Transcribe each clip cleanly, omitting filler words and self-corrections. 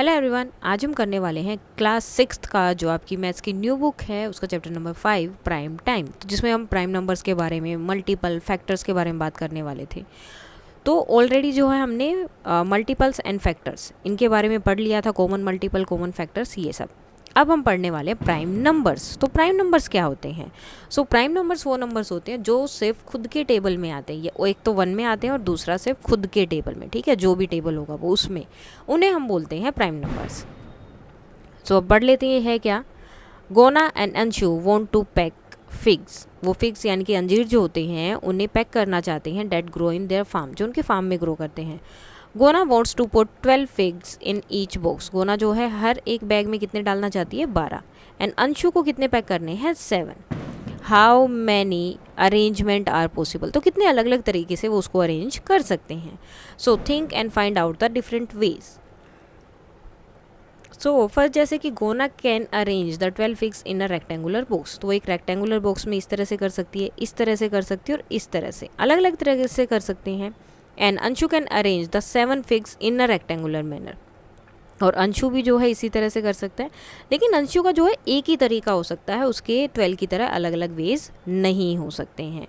Hello everyone, आज हम करने वाले हैं क्लास 6 का जो आपकी मैथ्स की न्यू बुक है उसका चैप्टर नंबर 5 प्राइम टाइम, जिसमें हम प्राइम नंबर्स के बारे में, मल्टीपल फैक्टर्स के बारे में बात करने वाले थे। तो ऑलरेडी जो है हमने मल्टीपल्स एंड फैक्टर्स इनके बारे में पढ़ लिया था, कॉमन मल्टीपल, कॉमन फैक्टर्स, ये सब। अब हम पढ़ने वाले हैं प्राइम नंबर्स। तो प्राइम नंबर्स क्या होते हैं? प्राइम नंबर्स वो नंबर्स होते हैं जो सिर्फ खुद के टेबल में आते हैं, ये एक तो 1 में आते हैं और दूसरा सिर्फ खुद के टेबल में, ठीक है, जो भी टेबल होगा वो उसमें, उन्हें हम बोलते हैं प्राइम नंबर्स। अब पढ़ लेते हैं है क्या। Gona and Anshu want to pack figs, वो फिग्स यानी कि अंजीर जो होते हैं उन्हें पैक करना चाहते हैं, that grow in their farm, जो उनके फार्म में ग्रो करते हैं। Gona wants to put 12 figs in each box, Gona जो है हर एक बैग में कितने डालना चाहती है? 12। एंड अंशु को कितने पैक करने हैं? 7। How many arrangement are possible, तो कितने अलग अलग तरीके से वो उसको अरेंज कर सकते हैं। Think and find out the different ways. First, जैसे कि gonna can arrange the 12 figs in a rectangular box, तो वो एक रेक्टेंगुलर बॉक्स में इस तरह से कर सकती है, इस तरह से कर सकती है और इस तरह से, अलग अलग तरह से कर सकते हैं। And Anshu can arrange the 7 figs in a rectangular manner, और अंशु भी जो है इसी तरह से कर सकता है, लेकिन अंशु का जो है एक ही तरीका हो सकता है, उसके 12 की तरह अलग अलग वेज नहीं हो सकते हैं।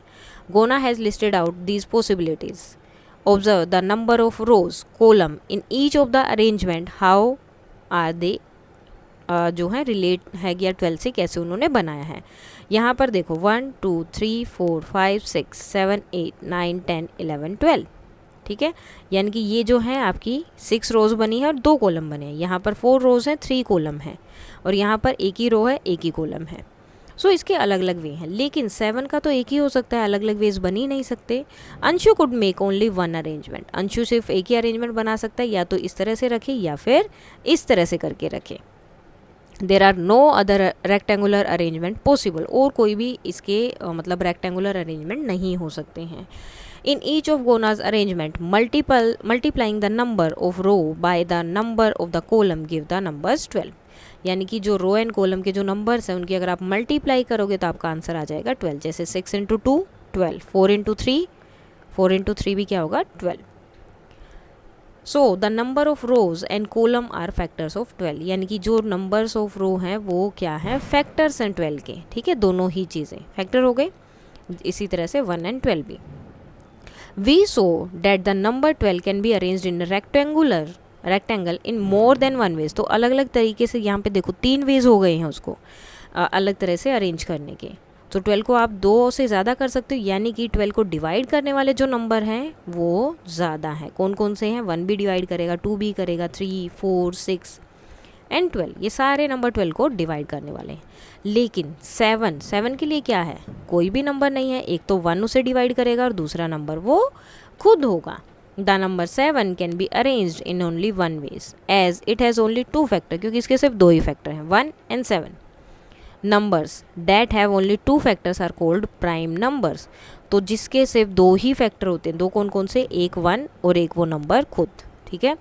Gonna has listed out these possibilities. Observe the number of rows column in each of the arrangement, how are they जो है रिलेट है या 12 से कैसे उन्होंने बनाया है। यहाँ पर देखो 1 2 3 4 5 6 7 8 9 10 11 12, ठीक है, यानी कि ये जो है आपकी 6 रोज़ बनी है और 2 कॉलम बने हैं। यहाँ पर 4 रोज़ हैं, 3 कॉलम है, और यहाँ पर एक ही रो है, एक ही कॉलम है। इसके अलग अलग वे हैं, लेकिन 7 का तो एक ही हो सकता है, अलग अलग वेज बन ही नहीं सकते। Anshu could make only 1 arrangement, Anshu सिर्फ एक ही अरेंजमेंट बना सकता है, या तो इस तरह से रखे या फिर इस तरह से करके रखे। There are no other rectangular arrangement possible, और कोई भी इसके मतलब रेक्टेंगुलर अरेंजमेंट नहीं हो सकते हैं। In each of Gona's arrangement, multiplying the number of row by the number of the column give the numbers 12, यानी कि जो रो एंड कॉलम के जो नंबर्स हैं उनकी अगर आप मल्टीप्लाई करोगे तो आपका आंसर आ जाएगा 12। जैसे 6 इंटू 2 12, 4 इंटू 3 4 इंटू 3 भी क्या होगा? 12। The number of rows and column are factors of 12, यानी कि जो नंबर्स ऑफ रो हैं वो क्या है? फैक्टर्स हैं 12 के, ठीक है, दोनों ही चीज़ें फैक्टर हो गए। इसी तरह से 1 एंड 12 भी। We saw that the number 12 can be arranged in a rectangle in more than one ways, तो अलग अलग तरीके से यहाँ पे देखो 3 वेज हो गए हैं उसको अलग तरह से अरेंज करने के। 12 को आप 2 से ज़्यादा कर सकते हो, यानी कि 12 को डिवाइड करने वाले जो नंबर हैं वो ज़्यादा हैं। कौन कौन से हैं? 1 भी डिवाइड करेगा, 2 भी करेगा, 3 4 6 एंड 12, ये सारे नंबर 12 को डिवाइड करने वाले हैं। लेकिन 7 के लिए क्या है? कोई भी नंबर नहीं है, एक तो 1 उसे डिवाइड करेगा और दूसरा नंबर वो खुद होगा। The number 7 can be arranged in only 1 ways as it has only 2 factor, क्योंकि इसके सिर्फ 2 ही फैक्टर हैं, 1 and 7। Numbers that have only 2 factors are called prime numbers, तो जिसके सिर्फ 2 ही फैक्टर होते हैं, 2 कौन कौन से? एक 1 और एक वो नंबर खुद, ठीक है,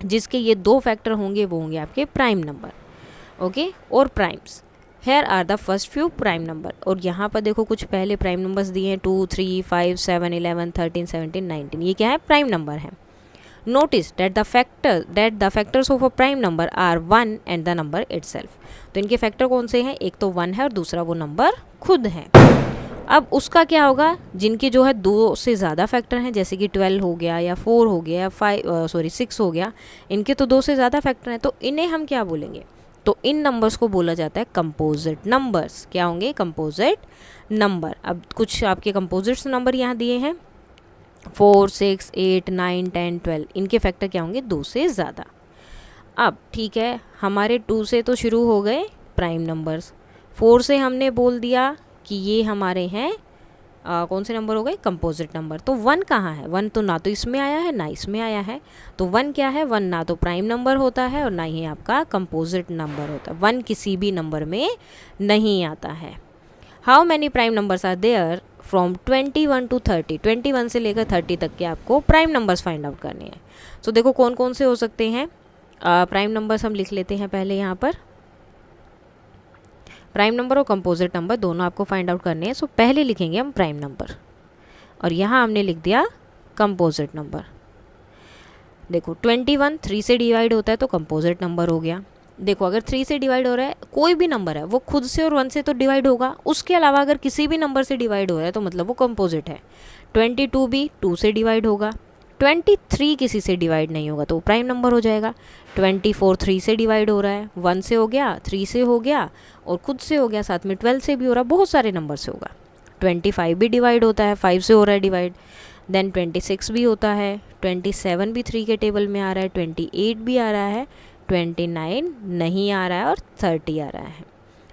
जिसके ये 2 फैक्टर होंगे वो होंगे आपके प्राइम नंबर। ओके, और primes here are the first few prime number, और यहाँ पर देखो कुछ पहले प्राइम नंबर्स दिए हैं 2 3 5 7 11 13 17 19, ये क्या है? प्राइम नंबर है। Notice that the factors of a prime number are 1 and the number itself, तो इनके फैक्टर कौन से हैं? एक तो 1 है और दूसरा वो नंबर खुद है। अब उसका क्या होगा? जिनके जो है 2 से ज़्यादा फैक्टर हैं, जैसे कि 12 हो गया या 4 हो गया या 6 हो गया, इनके तो 2 से ज़्यादा फैक्टर हैं, तो इन्हें हम क्या बोलेंगे? तो इन नंबर्स को बोला जाता है कंपोजिट नंबर्स। क्या होंगे? Composite number. अब कुछ आपके कंपोजिट्स नंबर यहाँ दिए हैं 4 6 8 9 10 12, इनके फैक्टर क्या होंगे? 2 से ज़्यादा। अब ठीक है, हमारे 2 से तो शुरू हो गए प्राइम नंबर्स, 4 से हमने बोल दिया कि ये हमारे हैं कौन से नंबर हो गए? Composite number. तो 1 कहाँ है? 1 तो ना तो इसमें आया है ना इसमें आया है, तो 1 क्या है? 1 ना तो प्राइम नंबर होता है और ना ही आपका कंपोजिट नंबर होता है, 1 किसी भी नंबर में नहीं आता है। How many prime numbers are there from 21 to 30, 21 से लेकर 30 तक के आपको प्राइम नंबर्स फाइंड आउट करने हैं। तो देखो कौन कौन से हो सकते हैं प्राइम नंबर्स, हम लिख लेते हैं पहले यहाँ पर। प्राइम नंबर और कंपोजिट नंबर दोनों आपको फाइंड आउट करने हैं। पहले लिखेंगे हम प्राइम नंबर, और यहाँ हमने लिख दिया कंपोजिट नंबर। देखो 21 3 से डिवाइड होता है तो कंपोजिट नंबर हो गया। देखो अगर 3 से डिवाइड हो रहा है, कोई भी नंबर है वो खुद से और 1 से तो डिवाइड होगा, उसके अलावा अगर किसी भी नंबर से डिवाइड हो रहा है तो मतलब वो कंपोजिट है। 22 भी 2 से डिवाइड होगा। 23 किसी से डिवाइड नहीं होगा तो वो प्राइम नंबर हो जाएगा। 24 3 से डिवाइड हो रहा है, 1 से हो गया, 3 से हो गया और खुद से हो गया, साथ में 12 से भी हो रहा है, बहुत सारे नंबर से होगा। 25 भी डिवाइड होता है, 5 से हो रहा है डिवाइड। देन 26 भी होता है, 27 भी 3 के टेबल में आ रहा है, 28 भी आ रहा है, 29 नहीं आ रहा है और 30 आ रहा है।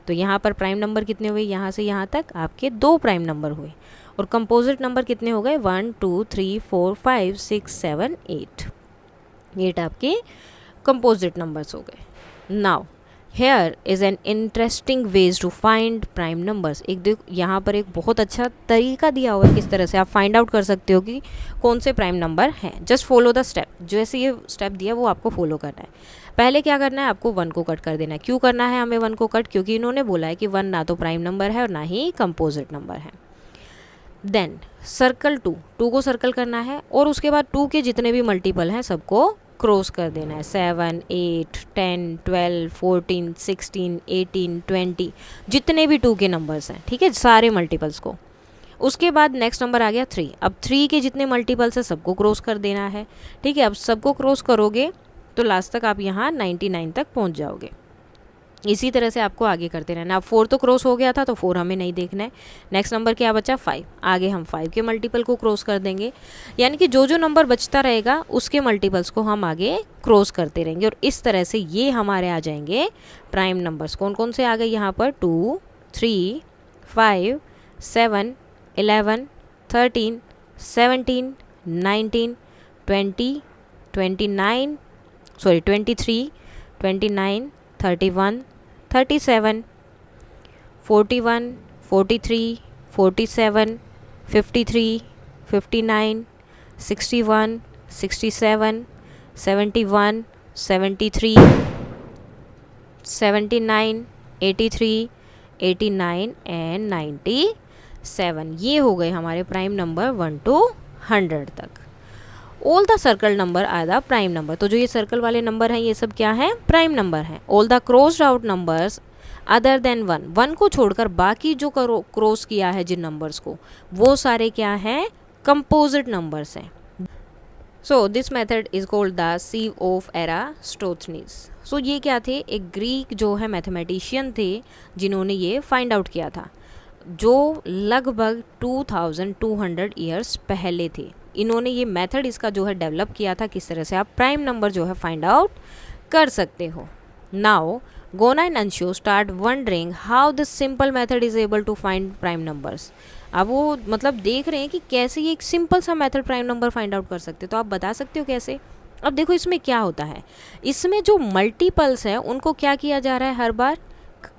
तो यहाँ पर प्राइम नंबर कितने हुए, यहाँ से यहाँ तक आपके 2 प्राइम नंबर हुए। और कंपोजिट नंबर कितने हो गए, 1 2 3 4 5 6 7 8। 8 आपके कंपोजिट नंबर्स हो गए। Now here is an interesting ways to find prime numbers. एक देखो यहाँ पर एक बहुत अच्छा तरीका दिया हुआ है किस तरह से आप फाइंड आउट कर सकते हो कि कौन से प्राइम नंबर हैं। जस्ट फॉलो द स्टेप, जैसे ये स्टेप दिया वो आपको फॉलो करना है। पहले क्या करना है, आपको 1 को कट कर देना है। क्यों करना है हमें 1 को कट, क्योंकि इन्होंने बोला है कि 1 ना तो प्राइम नंबर है और ना ही कंपोजिट नंबर है। देन सर्कल 2 को सर्कल करना है और उसके बाद 2 के जितने भी मल्टीपल हैं सबको क्रॉस कर देना है। 7 8 10 12 14 16 18 20 जितने भी 2 के नंबर्स हैं, ठीक है, सारे मल्टीपल्स को। उसके बाद नेक्स्ट नंबर आ गया 3। अब 3 के जितने मल्टीपल्स हैं सबको क्रॉस कर देना है, ठीक है। अब सबको क्रॉस करोगे तो लास्ट तक आप यहाँ 99 तक पहुँच जाओगे। इसी तरह से आपको आगे करते रहना। अब 4 तो क्रॉस हो गया था तो 4 हमें नहीं देखना है। नेक्स्ट नंबर क्या बचा, 5। आगे हम 5 के मल्टीपल को क्रॉस कर देंगे, यानी कि जो जो नंबर बचता रहेगा उसके मल्टीपल्स को हम आगे क्रॉस करते रहेंगे। और इस तरह से ये हमारे आ जाएंगे प्राइम नंबर्स। कौन कौन से आ गए यहाँ पर, 2 3 5 7 11 13 17 19 20 29 23 29 31 37 41 43 47 53 59 61 67 71 73 79 83 89 एंड 97। ये हो गए हमारे प्राइम नंबर 1 to 100 तक। All the circle number are the prime number. तो जो ये सर्कल वाले नंबर हैं ये सब क्या है, प्राइम नंबर हैं। All the crossed out numbers other than 1 को छोड़कर बाकी जो क्रॉस किया है जिन नंबर्स को, वो सारे क्या हैं, कंपोजिट नंबर्स हैं। So this method is called the sieve of Eratosthenes. So ये क्या थे, एक ग्रीक जो है मैथमेटिशियन थे जिन्होंने ये फाइंड आउट किया था, जो लगभग 2200 ईयर्स पहले थे। इन्होंने ये मेथड इसका जो है डेवलप किया था, किस तरह से आप प्राइम नंबर जो है फाइंड आउट कर सकते हो। नाउ गोना एंड अंशु start wondering how this simple method is able to find prime numbers. अब वो मतलब देख रहे हैं कि कैसे ये एक सिंपल सा method prime number find out कर सकते हो। तो आप बता सकते हो कैसे। अब देखो इसमें क्या होता है, इसमें जो मल्टीपल्स हैं उनको क्या किया जा रहा है, हर बार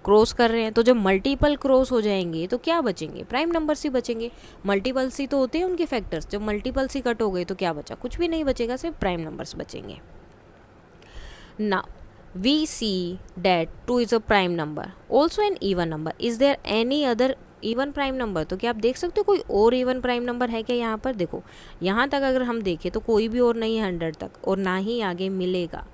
क्रॉस कर रहे हैं। तो जब मल्टीपल क्रॉस हो जाएंगे तो क्या बचेंगे, प्राइम नंबर्स ही बचेंगे। मल्टीपल्स ही तो होते हैं उनके फैक्टर्स। जब मल्टीपल्स ही कट हो गए तो क्या बचा, कुछ भी नहीं बचेगा, सिर्फ प्राइम नंबर्स बचेंगे। Now we see that 2 is a prime number, also an even number. Is there any other even prime number. तो क्या आप देख सकते हो कोई और इवन प्राइम नंबर है क्या यहाँ पर। देखो यहाँ तक अगर हम देखें तो कोई भी और नहीं है 100 तक, और ना ही आगे मिलेगा।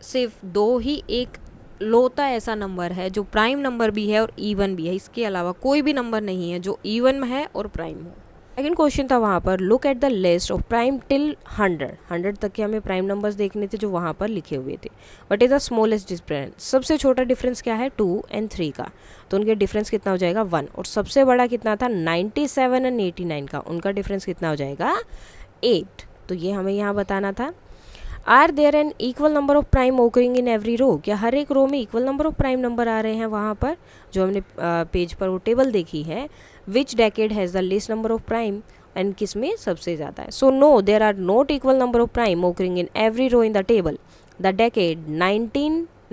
सिर्फ 2 ही एक लौता ऐसा नंबर है जो प्राइम नंबर भी है और इवन भी है। इसके अलावा कोई भी नंबर नहीं है जो इवन में है और प्राइम हो। सेकंड क्वेश्चन था वहाँ पर, look at the list of prime till 100 तक के हमें प्राइम नंबर्स देखने थे जो वहाँ पर लिखे हुए थे। What is the smallest difference. सबसे छोटा डिफरेंस क्या है, 2 and 3 का। तो उनके डिफरेंस कितना हो जाएगा, 1। और सबसे बड़ा कितना था, 97 and 89 का। उनका डिफरेंस कितना हो जाएगा, 8। तो ये हमें यहाँ बताना था। Are there an equal number of prime occurring in every row. क्या हर एक रो में equal number of prime number आ रहे हैं वहाँ पर, जो हमने पेज पर वो टेबल देखी है। Which decade has the least number of prime, and किस में सबसे ज़्यादा है। So no there are not equal number of prime occurring in every row in the table. The decade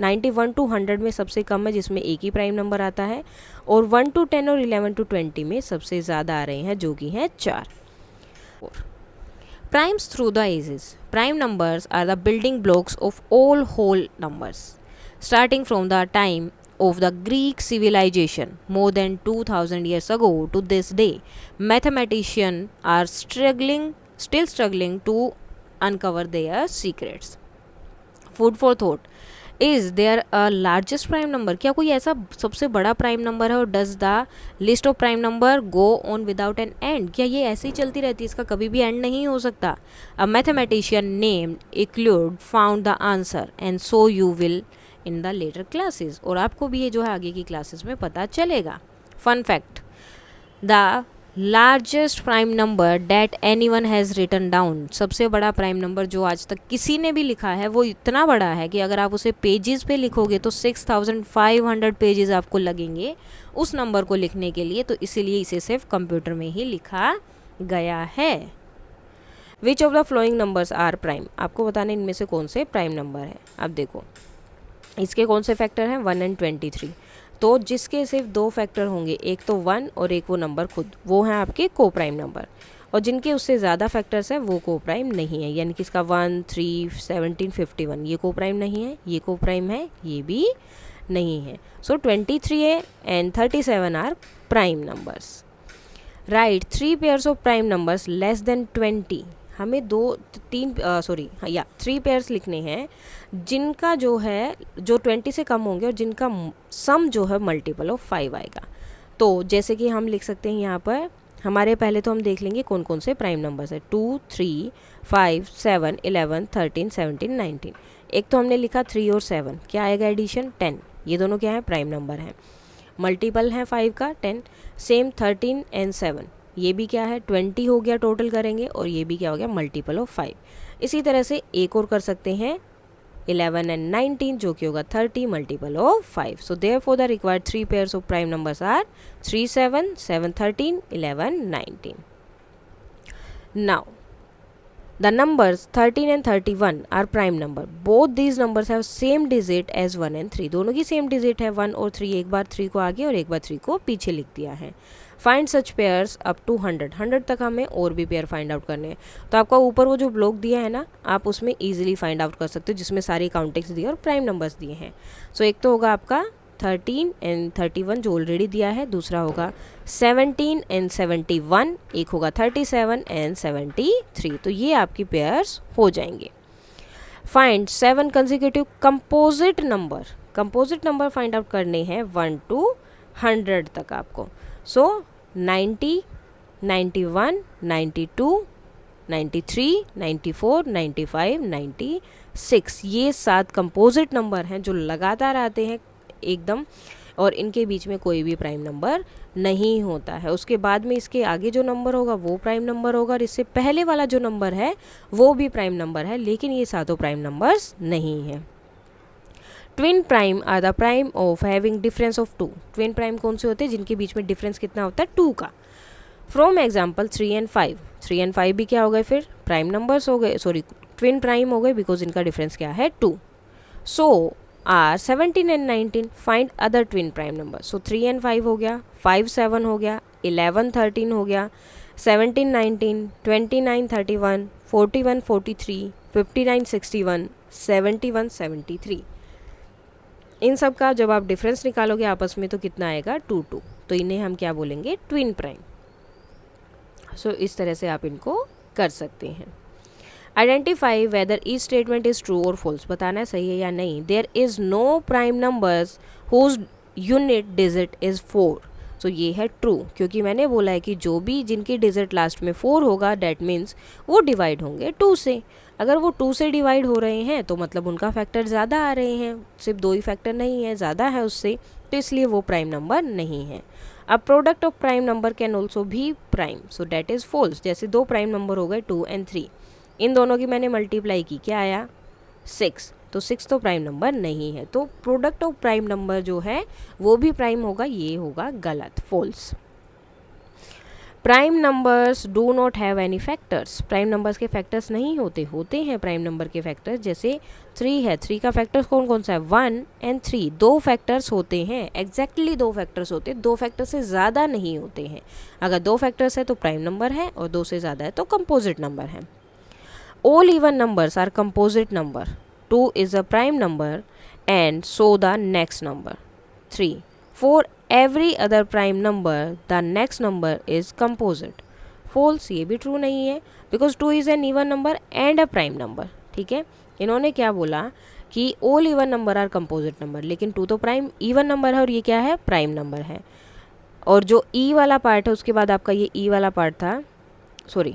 91 to 100 में सबसे कम है जिसमें एक ही प्राइम नंबर आता है, और 1 to 10 और 11 to 20 में सबसे ज़्यादा आ रहे हैं जो कि हैं 4। Primes through the ages. Prime numbers are the building blocks of all whole numbers. Starting from the time of the Greek civilization more than 2000 years ago to this day, mathematicians are still struggling to uncover their secrets. Food for thought. Is there a largest prime number? क्या कोई ऐसा सबसे बड़ा prime number है? और does the list of prime number go on without an end? क्या ये ऐसे ही चलती रहती है, इसका कभी भी एंड नहीं हो सकता? A mathematician named Euclid found the answer and so you will in the later classes. और आपको भी ये जो है आगे की क्लासेस में पता चलेगा. Fun fact. The largest prime number that anyone has written down. सबसे बड़ा प्राइम नंबर जो आज तक किसी ने भी लिखा है वो इतना बड़ा है कि अगर आप उसे पेजेस पे लिखोगे तो 6500 पेजेस आपको लगेंगे उस नंबर को लिखने के लिए. तो इसीलिए इसे सिर्फ कंप्यूटर में ही लिखा गया है. Which of the following numbers are prime. आपको बताना इनमें से कौन से प्राइम नंबर है. अब देखो इसके कौन से फैक्टर हैं 1 and 23. तो जिसके सिर्फ 2 फैक्टर होंगे, एक तो 1 और एक वो नंबर खुद, वो हैं आपके को प्राइम नंबर. और जिनके उससे ज़्यादा फैक्टर्स हैं वो को प्राइम नहीं है. यानी कि इसका 1, 3, 17, 51 ये को प्राइम नहीं है, ये को प्राइम है, ये भी नहीं है. So 23 and 37 are prime numbers. Right 3 pairs of prime numbers less than 20. हमें 3 पेयर्स लिखने हैं जिनका जो है जो 20 से कम होंगे और जिनका सम जो है मल्टीपल ऑफ 5 आएगा. तो जैसे कि हम लिख सकते हैं यहाँ पर हमारे पहले तो हम देख लेंगे कौन कौन से प्राइम नंबर्स है. 2, 3, 5, 7, 11, 13, 17, 19. एक तो हमने लिखा 3 और 7, क्या आएगा एडिशन 10. ये दोनों क्या है प्राइम नंबर हैं. मल्टीपल है 5 का 10. सेम 13 एंड 7 ये भी क्या है 20 हो गया टोटल करेंगे और ये भी क्या हो गया मल्टीपल ऑफ 5. इसी तरह से एक और कर सकते हैं 11 एंड 19 जो कि होगा 30 multiple of 5. So therefore the required 3 pairs of prime numbers are 3, 7, 7, 13, 11, 19. Now the numbers 13 and 31 are prime number. Both these numbers have same digit as 1 and 3. दोनों की सेम डिजिट है 1 और 3. एक बार 3 को आगे और एक बार 3 को पीछे लिख दिया है. Find such pairs up to 100 तक हमें और भी पेयर फाइंड आउट करने हैं. तो आपका ऊपर वो जो ब्लॉक दिया है ना आप उसमें ईजिली फाइंड आउट कर सकते हो जिसमें सारी काउंटिंग्स दी और प्राइम नंबर्स दिए हैं. सो एक तो होगा आपका 13 एंड 31 जो ऑलरेडी दिया है. दूसरा होगा 17 एंड 71. एक होगा 37 एंड 73. तो ये आपकी पेयर्स हो जाएंगे. Find 7 consecutive composite number. Composite number find out करने हैं 1 to 100 तक आपको. सो 90, 91, 92, 93, 94, 95, 96 ये 7 कंपोजिट नंबर हैं जो लगातार आते हैं एकदम और इनके बीच में कोई भी प्राइम नंबर नहीं होता है. उसके बाद में इसके आगे जो नंबर होगा वो प्राइम नंबर होगा और इससे पहले वाला जो नंबर है वो भी प्राइम नंबर है लेकिन ये सातों प्राइम नंबर्स नहीं हैं. Twin prime are the prime of having difference of 2. Twin prime कौन से होते हैं जिनके बीच में डिफरेंस कितना होता है 2 का. From example 3 and 5. 3 and 5 भी क्या हो गए फिर प्राइम नंबर्स हो गए ट्विन प्राइम हो गए बिकॉज इनका डिफरेंस क्या है 2. So are 17 and 19. Find other twin prime number. So 3 and 5 हो गया, 5, 7 हो गया, 11, 13 हो गया, 17, 19, 29, 31, 41, 43, 59, 61, 71, 73. इन सब का जब आप डिफरेंस निकालोगे आपस में तो कितना आएगा 2, 2. तो इन्हें हम क्या बोलेंगे ट्विन प्राइम. सो इस तरह से आप इनको कर सकते हैं. Identify whether each statement is true और फॉल्स. बताना है सही है या नहीं. There is no prime numbers whose unit digit is 4. सो ये है ट्रू क्योंकि मैंने बोला है कि जो भी जिनकी डिजिट लास्ट में 4 होगा डैट मीन्स वो डिवाइड होंगे 2 से. अगर वो 2 से डिवाइड हो रहे हैं तो मतलब उनका फैक्टर ज़्यादा आ रहे हैं. सिर्फ 2 ही फैक्टर नहीं है, ज़्यादा है उससे, तो इसलिए वो प्राइम नंबर नहीं है. अब product of prime number can also भी prime. So that is false. जैसे 2 प्राइम नंबर हो गए 2 and 3. इन दोनों की मैंने मल्टीप्लाई की, क्या आया 6. तो 6 तो प्राइम नंबर नहीं है. तो प्रोडक्ट ऑफ प्राइम नंबर जो है वो भी प्राइम होगा, ये होगा गलत, false. Prime numbers do not have any factors. Prime numbers के फैक्टर्स नहीं होते हैं प्राइम नंबर के फैक्टर्स. जैसे 3 है, 3 का फैक्टर्स कौन कौन सा है 1 and 3. 2 फैक्टर्स होते हैं, एग्जैक्टली 2 फैक्टर्स होते हैं, 2 फैक्टर से ज़्यादा नहीं होते हैं. अगर 2 फैक्टर्स है तो प्राइम नंबर है और 2 से ज़्यादा है तो कंपोजिट नंबर है. All even numbers are composite number. 2 is a prime number and so the next number. 3. For every other prime number, the next number is composite. False, ये भी ट्रू नहीं है, because 2 is an even number and a prime number. ठीक है, इन्होंने क्या बोला कि all even number are composite number, लेकिन 2 तो प्राइम इवन नंबर है और ये क्या है, प्राइम नंबर है। और जो ई वाला पार्ट है उसके बाद आपका ये ई वाला पार्ट था, सॉरी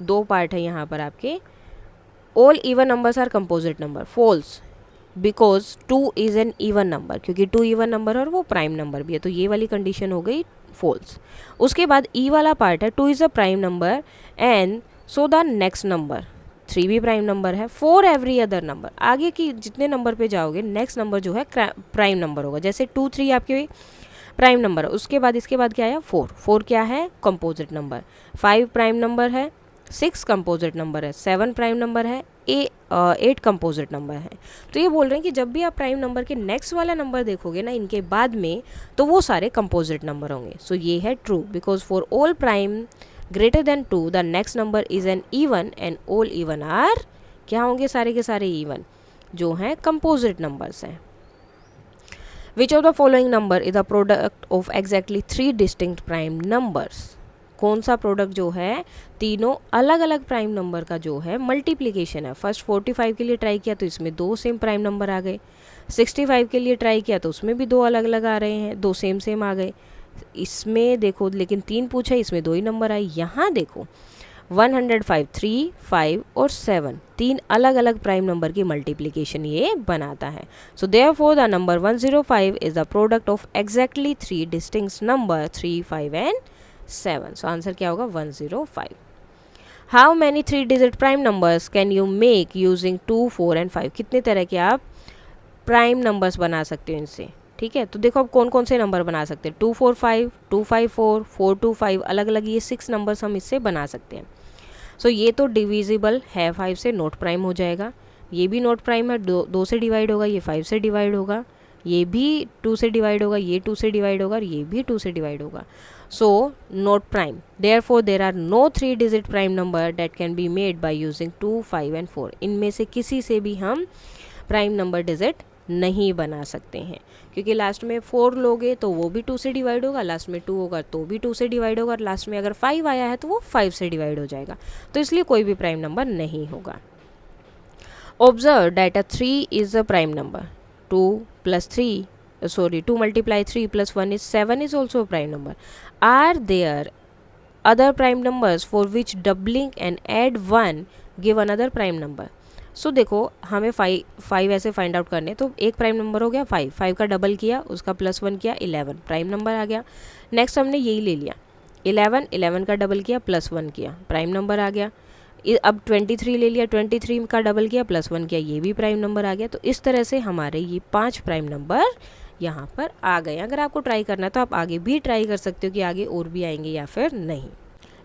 2 पार्ट है यहाँ पर आपके, all even numbers are composite number, false, because 2 is an even number, क्योंकि 2 इवन नंबर और वो प्राइम नंबर भी है, तो ये वाली कंडीशन हो गई फॉल्स। उसके बाद ई वाला पार्ट है 2 is a prime number and so the next number 3 भी प्राइम नंबर है, फॉर एवरी अदर नंबर, आगे की जितने नंबर पे जाओगे नेक्स्ट नंबर जो है प्राइम नंबर होगा, जैसे 2 3 आपके प्राइम नंबर है, उसके बाद इसके बाद क्या आया 4, 4 क्या है, कंपोजिट नंबर, 5 प्राइम नंबर है, 6 कंपोजिट नंबर है, 7 प्राइम नंबर है, 8 कंपोजिट नंबर है। तो ये बोल रहे हैं कि जब भी आप प्राइम नंबर के नेक्स्ट वाला नंबर देखोगे ना इनके बाद में, तो वो सारे कंपोजिट नंबर होंगे। सो ये है true, because for all prime greater than 2 the next number is an even and all even are क्या होंगे, सारे के सारे इवन जो हैं कंपोजिट नंबर्स हैं। विच of the following number is the product of exactly 3 distinct prime numbers, कौन सा प्रोडक्ट जो है तीनों अलग अलग प्राइम नंबर का जो है मल्टीप्लिकेशन है। फर्स्ट 45 के लिए ट्राई किया तो इसमें 2 सेम प्राइम नंबर आ गए, 65 के लिए ट्राई किया तो उसमें भी 2 अलग अलग आ रहे हैं, 2 सेम सेम आ गए। इसमें देखो लेकिन 3 पूछा, इसमें 2 ही नंबर आए। यहाँ देखो 105, 3, 5 और 7 3 अलग अलग प्राइम नंबर की मल्टीप्लिकेशन ये बनाता है। सो therefore the number 105 is the product of exactly 3 distinct number 3, 5 and 7। So answer क्या होगा 105। How many 3 digit prime numbers can you make using 2, 4 and 5, कितने तरह के आप प्राइम नंबर्स बना सकते हो इनसे। ठीक है, तो देखो अब कौन कौन से नंबर बना सकते हैं, 2, 4, 5, 2, 5, 4, 4, 2, 5, अलग अलग ये 6 नंबर्स हम इससे बना सकते हैं। सो ये तो डिविजिबल है 5 से, नोट प्राइम हो जाएगा। ये भी नोट प्राइम है, 2 से डिवाइड होगा, ये 5 से डिवाइड होगा, ये भी 2 से डिवाइड होगा, ये 2 से डिवाइड होगा और ये भी 2 से डिवाइड होगा। So not prime, therefore there are no 3 digit prime number that can be made by using 2, 5 and 4। इनमें से किसी से भी हम प्राइम नंबर डिजिट नहीं बना सकते हैं, क्योंकि लास्ट में 4 लोगे तो वो भी 2 से डिवाइड होगा, लास्ट में 2 होगा तो भी 2 से डिवाइड होगा, और लास्ट में अगर 5 आया है तो वो 5 से डिवाइड हो जाएगा, तो इसलिए कोई भी प्राइम नंबर नहीं होगा। Observe that 3 is a prime number, 2 multiply 3 plus 1 is 7 is also a prime number. Are there other prime numbers for which doubling and add 1 give another prime number? सो देखो हमें 5 ऐसे फाइंड आउट करने, तो एक prime number हो गया 5 का double किया, उसका +1 किया 11 प्राइम नंबर आ गया। नेक्स्ट हमने यही ले लिया 11 का डबल किया +1 किया प्राइम नंबर आ गया। अब 23 ले लिया, 23 का डबल किया +1 किया, ये भी प्राइम नंबर आ गया। तो इस तरह से हमारे ये 5 प्राइम नंबर यहाँ पर आ गए। अगर आपको ट्राई करना है तो आप आगे भी ट्राई कर सकते हो कि आगे और भी आएंगे या फिर नहीं।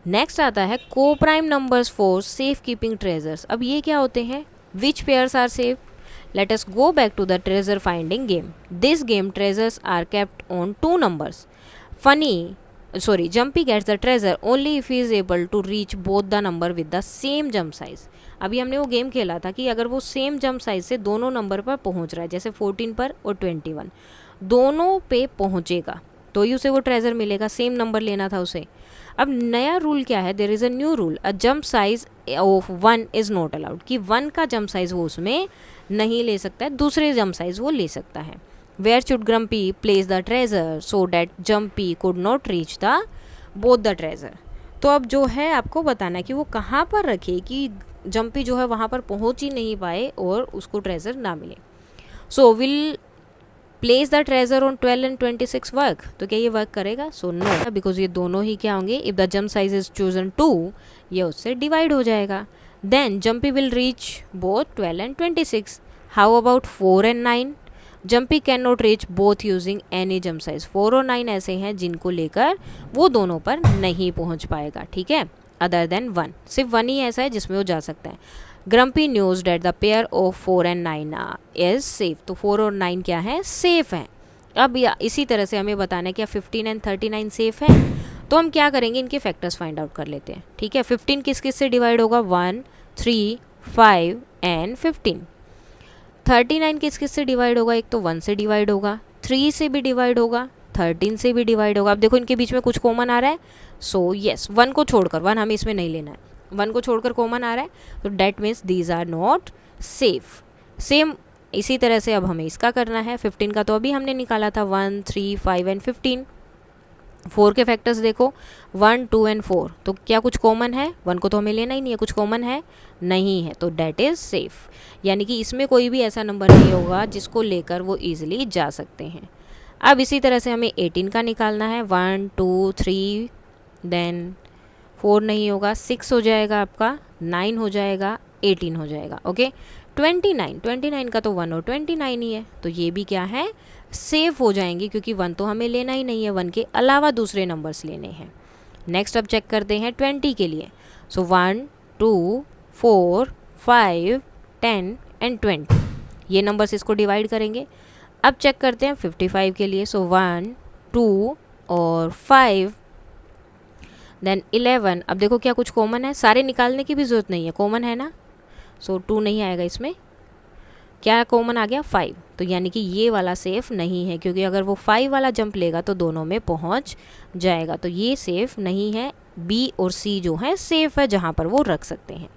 नेक्स्ट आता है coprime numbers for safe keeping treasures. अब ये क्या होते हैं, which pairs are safe? Let us go back to the treasure finding game. This game treasures are kept on 2 numbers. Jumpy gets the treasure only if he is able to reach both the number with the same jump size. अभी हमने वो game खेला था कि अगर वो same jump size से दोनों नंबर पर पहुंच रहा है, जैसे 14 पर और 21 दोनों पे पहुंचेगा तो ही उसे वो ट्रेजर मिलेगा, सेम नंबर लेना था उसे। अब नया रूल क्या है, there is a new rule, a jump size of 1 is not allowed, कि 1 का जंप साइज वो उसमें नहीं ले सकता है, दूसरे जंप साइज वो ले सकता है। Where should Grumpy place the treasure so that Jumpy could not reach the both the treasure. तो अब जो है आपको बताना है कि वो कहाँ पर रखे कि जम्पी जो है वहाँ पर पहुँच ही नहीं पाए और उसको ट्रेजर ना मिले। So will place the treasure on 12 and 26 work, तो क्या ये वर्क करेगा? सो नो, बिकॉज ये दोनों ही क्या होंगे, if the jump size is chosen 2 ये उससे डिवाइड हो जाएगा। Then Jumpy will reach both 12 and 26। How about 4 and 9? Jumpy can not reach both using any jump size. 4 और 9 ऐसे हैं जिनको लेकर वो दोनों पर नहीं पहुंच पाएगा, ठीक है, अदर देन 1। सिर्फ 1 ही ऐसा है जिसमें वो जा सकता है। Grumpy knows that the pair of 4 and 9 is safe, तो 4 और 9 क्या है, सेफ है। अब इसी तरह से हमें बताना है क्या 15 एंड 39 सेफ है, तो हम क्या करेंगे, इनके फैक्टर्स फाइंड आउट कर लेते हैं, ठीक है। 15 किस किस से डिवाइड होगा, 1, 3, 5 एंड 15। 39 किस किस से डिवाइड होगा, एक तो 1 से डिवाइड होगा, 3 से भी डिवाइड होगा, 13 से भी डिवाइड होगा। अब देखो इनके बीच में कुछ कॉमन आ रहा है, सो यस 1 को छोड़कर, 1 हमें इसमें नहीं लेना है, 1 को छोड़कर कॉमन आ रहा है, तो that means these are not safe. Same इसी तरह से अब हमें इसका करना है। 15 का तो अभी हमने निकाला था 1, 3, 5 एंड 15। 4 के फैक्टर्स देखो 1, 2 एंड 4, तो क्या कुछ कॉमन है? 1 को तो हमें लेना ही नहीं है, कुछ कॉमन है नहीं है, तो डैट इज़ सेफ। यानी कि इसमें कोई भी ऐसा नंबर नहीं होगा जिसको लेकर वो ईजिली जा सकते हैं। अब इसी तरह से हमें 18 का निकालना है। 1, 2, 3, देन 4 नहीं होगा, 6 हो जाएगा आपका, 9 हो जाएगा, 18 हो जाएगा। ओके 29 का तो 1 और 29 ही है, तो ये भी क्या है? सेफ हो जाएंगे, क्योंकि 1 तो हमें लेना ही नहीं है, 1 के अलावा दूसरे नंबर्स लेने हैं। नेक्स्ट अब चेक करते हैं 20 के लिए। सो 1, 2, 4, 5, 10 एंड 20, ये नंबर्स इसको डिवाइड करेंगे। अब चेक करते हैं 55 के लिए। सो 1, 2 और 5 देन 11। अब देखो क्या कुछ कॉमन है? सारे निकालने की भी ज़रूरत नहीं है, कॉमन है ना, सो 2 नहीं आएगा इसमें। क्या कॉमन आ गया? 5, तो यानी कि ये वाला सेफ़ नहीं है, क्योंकि अगर वो 5 वाला जंप लेगा तो दोनों में पहुंच जाएगा, तो ये सेफ़ नहीं है। बी और सी जो है सेफ़ है, जहाँ पर वो रख सकते हैं।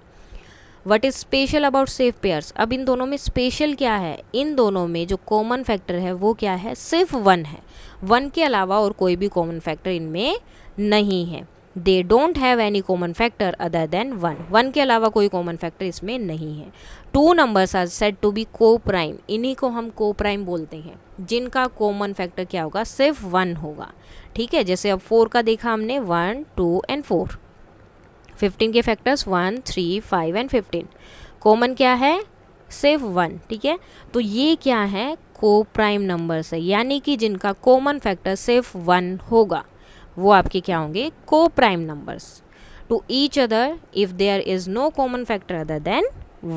What is special about safe pairs? अब इन दोनों में स्पेशल क्या है? इन दोनों में जो कॉमन फैक्टर है वो क्या है? सिर्फ 1 है, 1 के अलावा और कोई भी कॉमन फैक्टर इनमें नहीं है। They don't have any common factor other than 1, 1 के अलावा कोई कॉमन फैक्टर इसमें नहीं है। 2 numbers are said to be coprime, इन्हीं को हम को प्राइम बोलते हैं, जिनका कॉमन फैक्टर क्या होगा? सिर्फ 1 होगा। ठीक है, जैसे अब 4 का देखा हमने, 1, 2 एंड 4। 15 के फैक्टर्स 1, 3, 5 एंड 15, कॉमन क्या है? सिर्फ 1। ठीक है, तो ये क्या है? को प्राइम नंबर्स है, यानी कि जिनका कॉमन फैक्टर सिर्फ 1 होगा वो आपके क्या होंगे? Coprime numbers. To each other if there is no common factor other than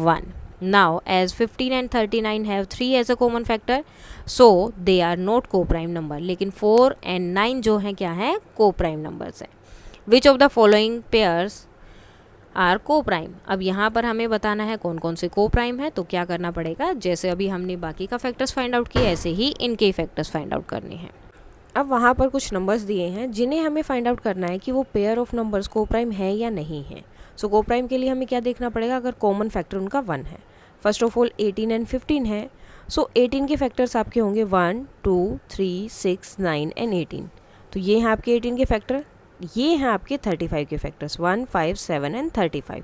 1। Now as 15 and 39 have 3 as a common factor, so they are not coprime number. लेकिन 4 and 9 जो हैं क्या है? को प्राइम नंबर्स है। Which of the following pairs are coprime? अब यहाँ पर हमें बताना है कौन कौन से को प्राइम है, तो क्या करना पड़ेगा? जैसे अभी हमने बाकी का फैक्टर्स फाइंड आउट किए, ऐसे ही इनके फैक्टर्स फाइंड आउट करने हैं। अब वहाँ पर कुछ नंबर्स दिए हैं जिन्हें हमें फाइंड आउट करना है कि वो पेयर ऑफ नंबर्स को प्राइम है या नहीं है। सो को प्राइम के लिए हमें क्या देखना पड़ेगा? अगर कॉमन फैक्टर उनका 1 है। फर्स्ट ऑफ ऑल 18 एंड 15 है, सो 18 के फैक्टर्स आपके होंगे 1, 2, 3, 6, 9 एंड 18, तो ये हैं आपके 18 के फैक्टर। ये हैं आपके 35 के फैक्टर्स 1, 5, 7 एंड 35।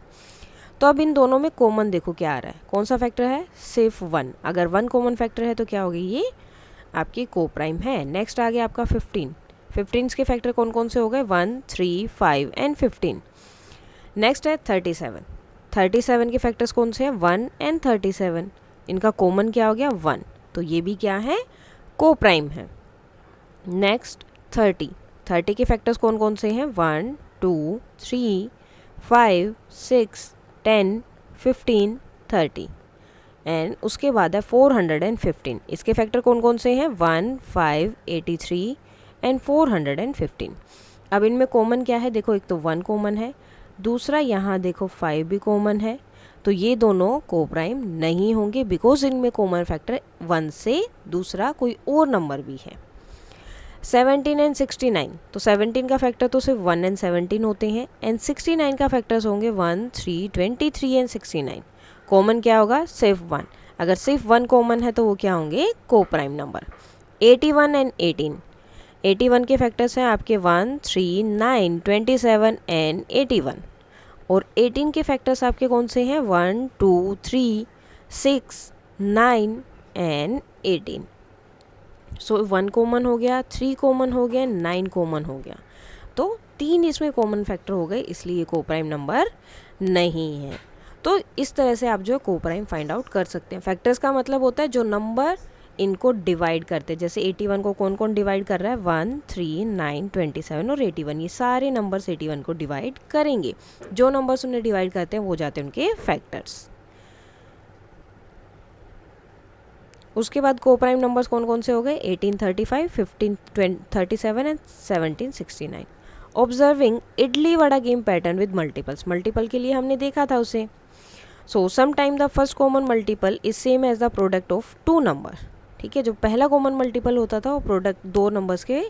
तो अब इन दोनों में कॉमन देखो क्या आ रहा है, कौन सा फैक्टर है? सिर्फ 1। अगर 1 कॉमन फैक्टर है तो क्या होगी? ये आपकी को प्राइम है। नेक्स्ट आ गया आपका 15। 15 के फैक्टर कौन कौन से हो गए? 1, 3, 5 एंड 15। नेक्स्ट है 37। 37 के फैक्टर्स कौन से हैं? 1 एंड 37। इनका कॉमन क्या हो गया? 1, तो ये भी क्या है? को प्राइम है। नेक्स्ट 30। 30 के फैक्टर्स कौन कौन से हैं? 1, 2, 3, 5, 6, 10, 15, 30। एंड उसके बाद है 415। इसके फैक्टर कौन कौन से हैं? 1, 5, 83 एंड 415। अब इनमें कॉमन क्या है? देखो एक तो 1 कॉमन है, दूसरा यहाँ देखो 5 भी कॉमन है, तो ये दोनों को प्राइम नहीं होंगे बिकॉज इनमें कॉमन फैक्टर 1 से दूसरा कोई और नंबर भी है। 17 एंड 69, तो 17 का फैक्टर तो सिर्फ 1 एंड 17 होते हैं, एंड 69 का फैक्टर्स होंगे 1, 3, 23 एंड 69। कॉमन क्या होगा? सिर्फ 1। अगर सिर्फ 1 कॉमन है तो वो क्या होंगे? Coprime number. 81 एंड 18, 81 के फैक्टर्स हैं आपके 1, 3, 9, 27 एंड 81, और 18 के फैक्टर्स आपके कौन से हैं? 1, 2, 3, 6, 9 एंड 18। सो 1 कॉमन हो गया, 3 कॉमन हो गया, 9 कॉमन हो गया, तो 3 इसमें कॉमन फैक्टर हो गए, इसलिए को प्राइम नंबर नहीं है। तो इस तरह से आप जो को प्राइम फाइंड आउट कर सकते हैं। फैक्टर्स का मतलब होता है जो नंबर इनको डिवाइड करते हैं। जैसे 81 को कौन कौन डिवाइड कर रहा है? 1, 3, 9, 27 और 81, ये सारे नंबर्स 81 को डिवाइड करेंगे। जो नंबर्स उन्हें डिवाइड करते हैं वो जाते हैं उनके फैक्टर्स। उसके बाद को प्राइम नंबर्स कौन कौन से हो गए? 18, 35, 15, 37 and 17, 69। Observing idli vada game pattern with multiples, multiple के लिए हमने देखा था उसे। So sometime the first common multiple is same as the product of 2 number. ठीक है। जो पहला कॉमन मल्टीपल होता था वो प्रोडक्ट, दो नंबर्स के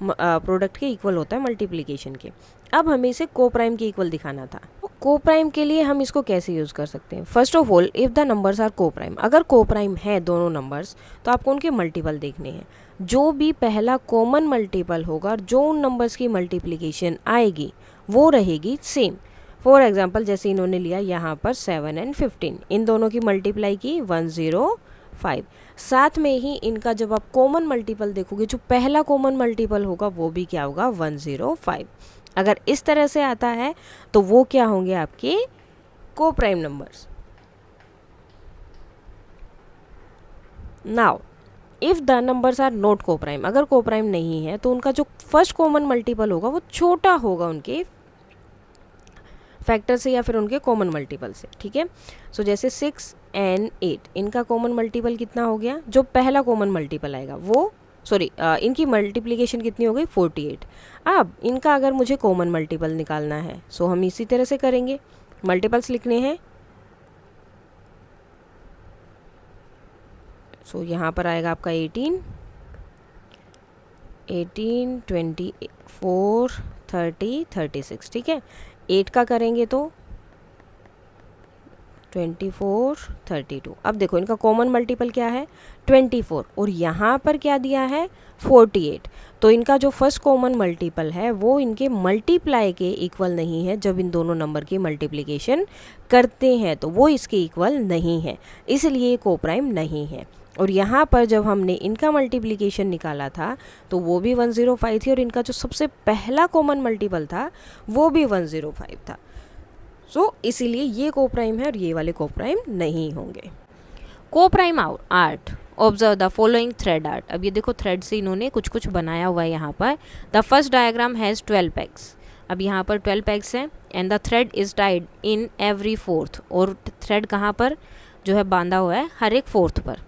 प्रोडक्ट के इक्वल होता है मल्टीप्लिकेशन के। अब हमें इसे को प्राइम के इक्वल दिखाना था। तो को प्राइम के लिए हम इसको कैसे यूज़ कर सकते हैं? First of all, if the numbers are coprime, अगर को प्राइम है दोनों नंबर्स तो आपको उनके मल्टीपल देखने हैं। जो भी पहला कॉमन मल्टीपल होगा, जो उन नंबर्स की मल्टीप्लिकेशन आएगी वो रहेगी सेम। फॉर एग्जाम्पल, जैसे इन्होंने लिया यहाँ पर 7 एंड 15, इन दोनों की मल्टीप्लाई की 105। साथ में ही इनका जब आप कॉमन मल्टीपल देखोगे, जो पहला कॉमन मल्टीपल होगा वो भी क्या होगा? 105। अगर इस तरह से आता है तो वो क्या होंगे? आपके coprime numbers. Now if the numbers are not coprime, अगर को प्राइम नहीं है तो उनका जो फर्स्ट कॉमन मल्टीपल होगा वो छोटा होगा उनके फैक्टर से या फिर उनके कॉमन मल्टीपल से, ठीक है। सो जैसे 6 एंड 8, इनका कॉमन मल्टीपल कितना हो गया? जो पहला कॉमन मल्टीपल आएगा वो, सॉरी, इनकी मल्टीप्लिकेशन कितनी हो गई? 48। अब इनका अगर मुझे कॉमन मल्टीपल निकालना है सो हम इसी तरह से करेंगे, मल्टीपल्स लिखने हैं। सो यहाँ पर आएगा आपका 18, 24, 30, 36, ठीक है। 8 का करेंगे तो 24, 32। अब देखो इनका कॉमन मल्टीपल क्या है? 24, और यहाँ पर क्या दिया है? 48। तो इनका जो फर्स्ट कॉमन मल्टीपल है वो इनके मल्टीप्लाई के इक्वल नहीं है। जब इन दोनों नंबर की मल्टीप्लिकेशन करते हैं तो वो इसके इक्वल नहीं है, इसलिए को प्राइम नहीं है। और यहाँ पर जब हमने इनका मल्टीप्लिकेशन निकाला था तो वो भी 105 थी, और इनका जो सबसे पहला कॉमन मल्टीपल था वो भी 105 था। सो इसीलिए ये को प्राइम है और ये वाले को प्राइम नहीं होंगे। को prime art, observe the following thread art. अब ये देखो थ्रेड से इन्होंने कुछ कुछ बनाया हुआ है यहाँ पर। The first diagram has 12 pegs. अब यहाँ पर 12 पेग्स हैं and the thread is tied in every fourth, और थ्रेड कहाँ पर जो है बांधा हुआ है? हर एक फोर्थ पर।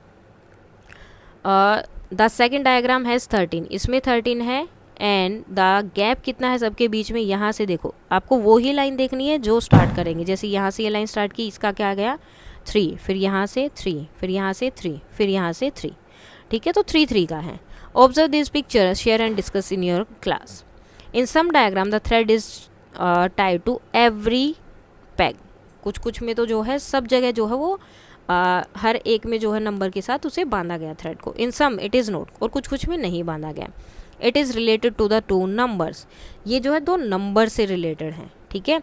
द सेकेंड डायग्राम हैज़ 13, इसमें 13 है एंड द गैप कितना है सबके बीच में? यहाँ से देखो, आपको वो ही लाइन देखनी है जो स्टार्ट करेंगे। जैसे यहाँ से ये लाइन स्टार्ट की, इसका क्या आ गया? 3, फिर यहाँ से 3, फिर यहाँ से 3, फिर यहाँ से 3, ठीक है। तो 3 3 का है। Observe this picture, share and discuss in your class. In some diagram the thread is tied to every peg. कुछ कुछ में तो जो है सब जगह जो है वो हर एक में जो है नंबर के साथ उसे बांधा गया थ्रेड को। In some it is not, और कुछ कुछ में नहीं बांधा गया। It is related to the 2 numbers, ये जो है 2 नंबर से रिलेटेड हैं, ठीक है।